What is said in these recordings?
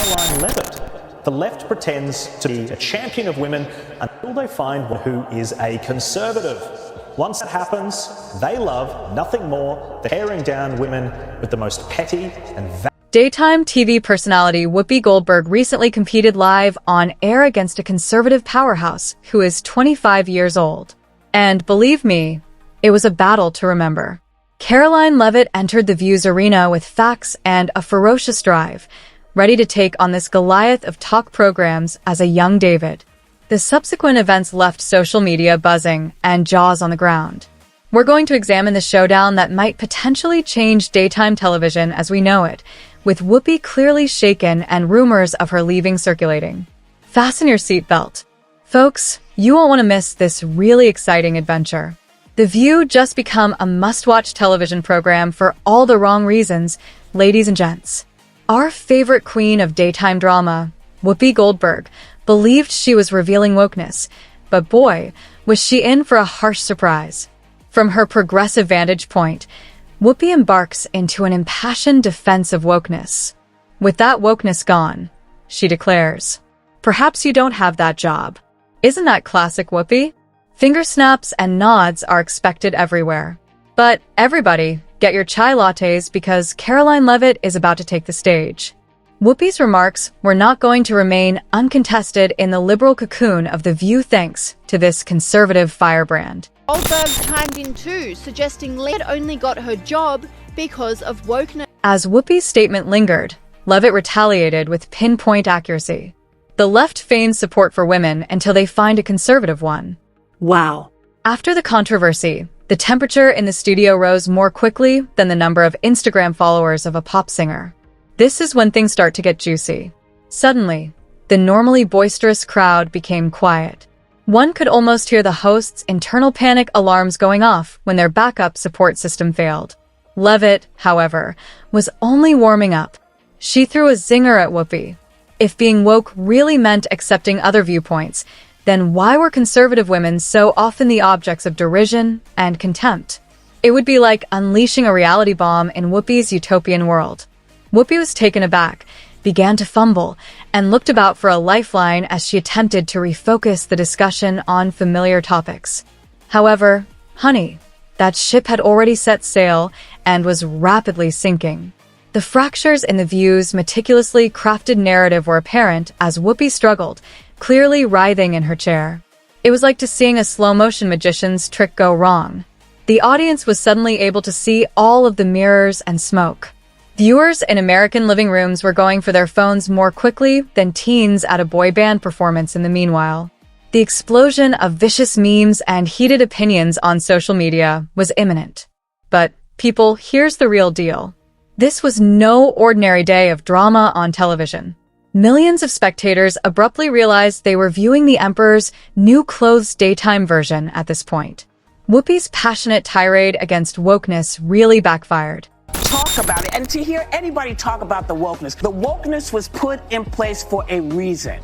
Karoline Leavitt. The left pretends to be a champion of women until they find one who is a conservative. Once that happens, they love nothing more than tearing down women with the most petty and Daytime TV personality Whoopi Goldberg recently competed live on air against a conservative powerhouse who is 25 years old. And believe me, it was a battle to remember. Karoline Leavitt entered the View's arena with facts and a ferocious drive, ready to take on this Goliath of talk programs as a young David. The subsequent events left social media buzzing and jaws on the ground. We're going to examine the showdown that might potentially change daytime television as we know it, with Whoopi clearly shaken and rumors of her leaving circulating. Fasten your seatbelt. Folks, you won't want to miss this really exciting adventure. The View just become a must-watch television program for all the wrong reasons, ladies and gents. Our favorite queen of daytime drama, Whoopi Goldberg, believed she was revealing wokeness, but boy, was she in for a harsh surprise. From her progressive vantage point, Whoopi embarks into an impassioned defense of wokeness. With that wokeness gone, she declares, "Perhaps you don't have that job." Isn't that classic Whoopi? Finger snaps and nods are expected everywhere. But everybody, get your chai lattes because Karoline Leavitt is about to take the stage. Whoopi's remarks were not going to remain uncontested in the liberal cocoon of The View thanks to this conservative firebrand. Goldberg chimed in too, suggesting Leavitt only got her job because of wokeness. As Whoopi's statement lingered, Leavitt retaliated with pinpoint accuracy. The left feigns support for women until they find a conservative one. Wow. After the controversy, the temperature in the studio rose more quickly than the number of Instagram followers of a pop singer. This is when things start to get juicy. Suddenly, the normally boisterous crowd became quiet. One could almost hear the host's internal panic alarms going off when their backup support system failed. Leavitt, however, was only warming up. She threw a zinger at Whoopi. If being woke really meant accepting other viewpoints, then why were conservative women so often the objects of derision and contempt? It would be like unleashing a reality bomb in Whoopi's utopian world. Whoopi was taken aback, began to fumble, and looked about for a lifeline as she attempted to refocus the discussion on familiar topics. However, honey, that ship had already set sail and was rapidly sinking. The fractures in The View's meticulously crafted narrative were apparent as Whoopi struggled, clearly writhing in her chair. It was like to seeing a slow-motion magician's trick go wrong. The audience was suddenly able to see all of the mirrors and smoke. Viewers in American living rooms were going for their phones more quickly than teens at a boy band performance in the meanwhile. The explosion of vicious memes and heated opinions on social media was imminent. But, people, here's the real deal. This was no ordinary day of drama on television. Millions of spectators abruptly realized they were viewing the Emperor's new clothes daytime version at this point. Whoopi's passionate tirade against wokeness really backfired. Talk about it, and to hear anybody talk about the wokeness was put in place for a reason.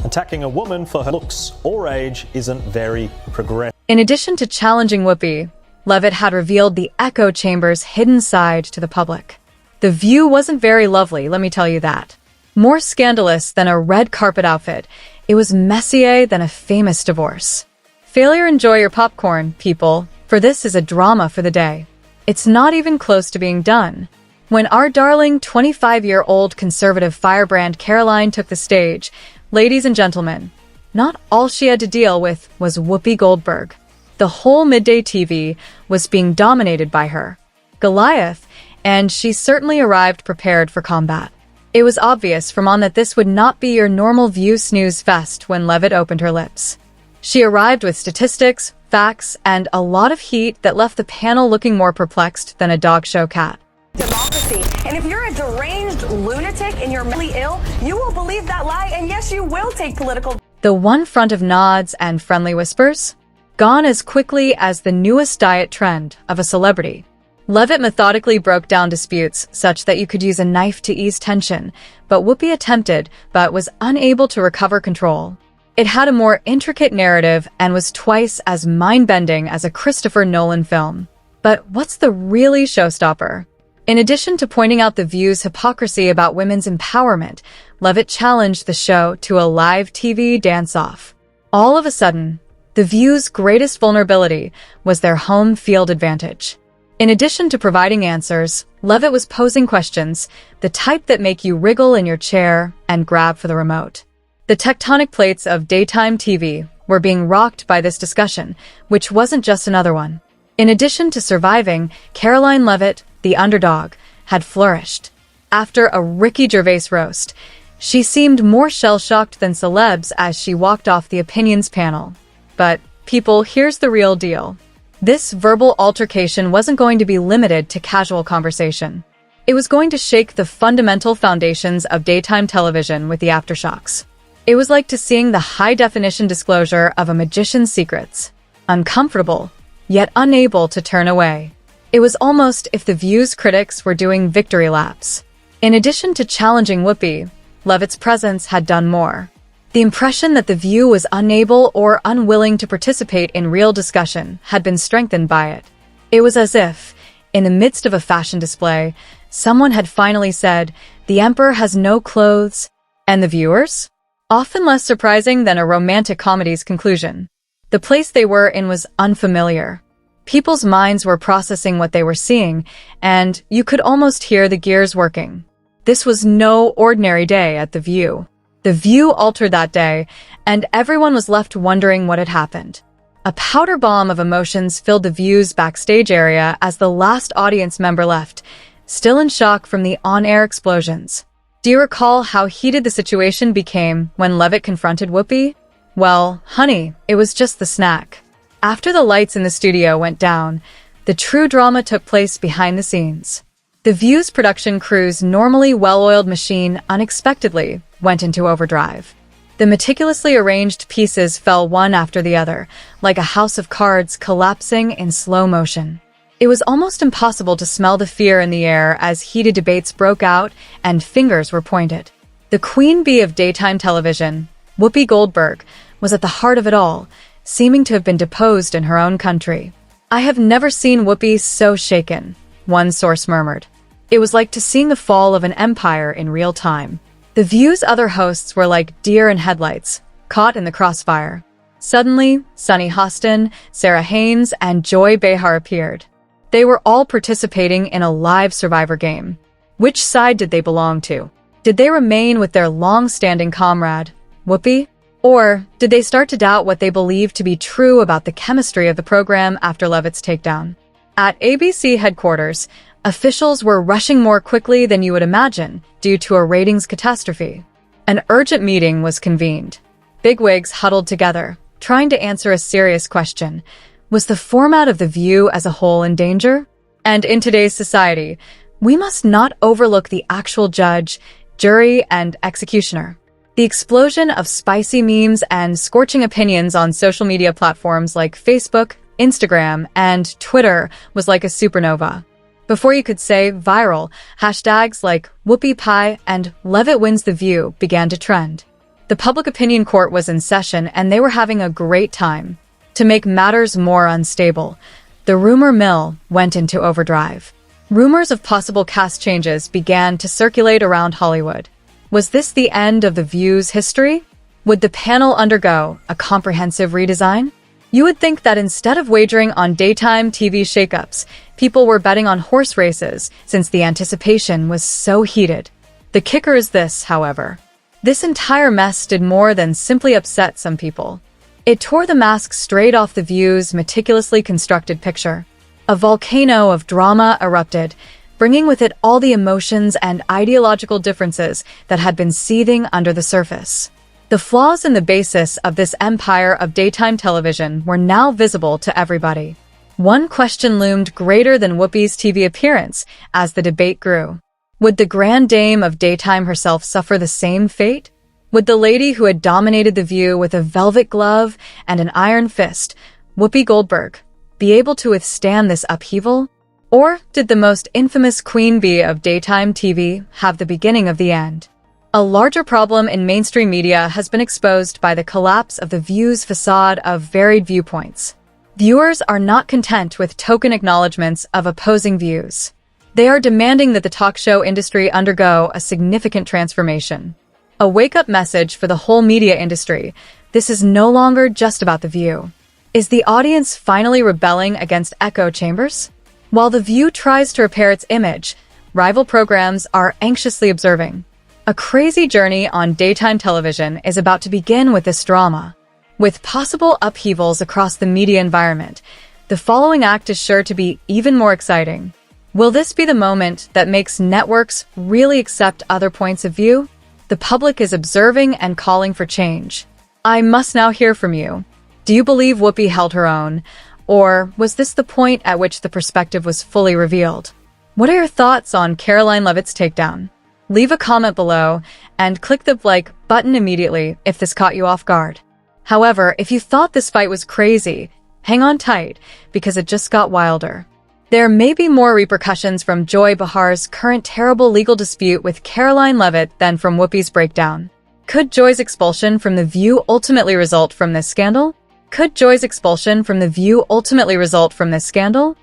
Attacking a woman for her looks or age isn't very progressive. In addition to challenging Whoopi, Leavitt had revealed the echo chamber's hidden side to the public. The View wasn't very lovely, let me tell you that. More scandalous than a red carpet outfit, it was messier than a famous divorce. Failure, enjoy your popcorn, people, for this is a drama for the day. It's not even close to being done. When our darling 25-year-old conservative firebrand Karoline took the stage, ladies and gentlemen, not all she had to deal with was Whoopi Goldberg. The whole midday TV was being dominated by her, Goliath, and she certainly arrived prepared for combat. It was obvious from on that this would not be your normal View snooze fest when Leavitt opened her lips. She arrived with statistics, facts, and a lot of heat that left the panel looking more perplexed than a dog show cat. Democracy. And if you're a deranged lunatic and you're mentally ill, you will believe that lie, and yes, you will take political. The one front of nods and friendly whispers, gone as quickly as the newest diet trend of a celebrity. Leavitt methodically broke down disputes such that you could use a knife to ease tension, but Whoopi attempted but was unable to recover control. It had a more intricate narrative and was twice as mind-bending as a Christopher Nolan film. But what's the really showstopper? In addition to pointing out The View's hypocrisy about women's empowerment, Leavitt challenged the show to a live TV dance-off. All of a sudden, The View's greatest vulnerability was their home field advantage. In addition to providing answers, Leavitt was posing questions, the type that make you wriggle in your chair and grab for the remote. The tectonic plates of daytime TV were being rocked by this discussion, which wasn't just another one. In addition to surviving, Karoline Leavitt, the underdog, had flourished. After a Ricky Gervais roast, she seemed more shell-shocked than celebs as she walked off the opinions panel. But, people, here's the real deal. This verbal altercation wasn't going to be limited to casual conversation. It was going to shake the fundamental foundations of daytime television with the aftershocks. It was like seeing the high-definition disclosure of a magician's secrets. Uncomfortable, yet unable to turn away. It was almost if The View's critics were doing victory laps. In addition to challenging Whoopi, Leavitt's presence had done more. The impression that The View was unable or unwilling to participate in real discussion had been strengthened by it. It was as if, in the midst of a fashion display, someone had finally said, "The emperor has no clothes," and the viewers? Often less surprising than a romantic comedy's conclusion. The place they were in was unfamiliar. People's minds were processing what they were seeing, and you could almost hear the gears working. This was no ordinary day at The View. The View altered that day, and everyone was left wondering what had happened. A powder bomb of emotions filled The View's backstage area as the last audience member left, still in shock from the on-air explosions. Do you recall how heated the situation became when Leavitt confronted Whoopi? Well, honey, it was just the snack. After the lights in the studio went down, the true drama took place behind the scenes. The View's production crew's normally well-oiled machine unexpectedly went into overdrive. The meticulously arranged pieces fell one after the other, like a house of cards collapsing in slow motion. It was almost impossible to smell the fear in the air as heated debates broke out and fingers were pointed. The queen bee of daytime television, Whoopi Goldberg, was at the heart of it all, seeming to have been deposed in her own country. "I have never seen Whoopi so shaken," one source murmured. It was like seeing the fall of an empire in real time. The View's other hosts were like deer in headlights, caught in the crossfire. Suddenly, Sunny Hostin, Sarah Haynes, and Joy Behar appeared. They were all participating in a live Survivor game. Which side did they belong to? Did they remain with their long-standing comrade, Whoopi? Or did they start to doubt what they believed to be true about the chemistry of the program after Leavitt's takedown? At ABC headquarters, officials were rushing more quickly than you would imagine due to a ratings catastrophe. An urgent meeting was convened. Bigwigs huddled together, trying to answer a serious question. Was the format of The View as a whole in danger? And in today's society, we must not overlook the actual judge, jury, and executioner. The explosion of spicy memes and scorching opinions on social media platforms like Facebook, Instagram, and Twitter was like a supernova. Before you could say viral, hashtags like Whoopi Pie and Leavitt wins The View began to trend. The public opinion court was in session and they were having a great time. To make matters more unstable, the rumor mill went into overdrive. Rumors of possible cast changes began to circulate around Hollywood. Was this the end of The View's history? Would the panel undergo a comprehensive redesign? You would think that instead of wagering on daytime TV shakeups, people were betting on horse races since the anticipation was so heated. The kicker is this, however. This entire mess did more than simply upset some people. It tore the mask straight off The View's meticulously constructed picture. A volcano of drama erupted, bringing with it all the emotions and ideological differences that had been seething under the surface. The flaws in the basis of this empire of daytime television were now visible to everybody. One question loomed greater than Whoopi's TV appearance as the debate grew. Would the grand dame of daytime herself suffer the same fate? Would the lady who had dominated The View with a velvet glove and an iron fist, Whoopi Goldberg, be able to withstand this upheaval? Or did the most infamous queen bee of daytime TV have the beginning of the end? A larger problem in mainstream media has been exposed by the collapse of The View's facade of varied viewpoints. Viewers are not content with token acknowledgments of opposing views. They are demanding that the talk show industry undergo a significant transformation. A wake-up message for the whole media industry. This is no longer just about The View. Is the audience finally rebelling against echo chambers? While The View tries to repair its image, rival programs are anxiously observing. A crazy journey on daytime television is about to begin with this drama. With possible upheavals across the media environment, the following act is sure to be even more exciting. Will this be the moment that makes networks really accept other points of view? The public is observing and calling for change. I must now hear from you. Do you believe Whoopi held her own? Or was this the point at which the perspective was fully revealed? What are your thoughts on Karoline Leavitt's takedown? Leave a comment below and click the like button immediately if this caught you off guard. However, if you thought this fight was crazy, hang on tight because it just got wilder. There may be more repercussions from Joy Behar's current terrible legal dispute with Karoline Leavitt than from Whoopi's breakdown. Could Joy's expulsion from The View ultimately result from this scandal? Could Joy's expulsion from The View ultimately result from this scandal?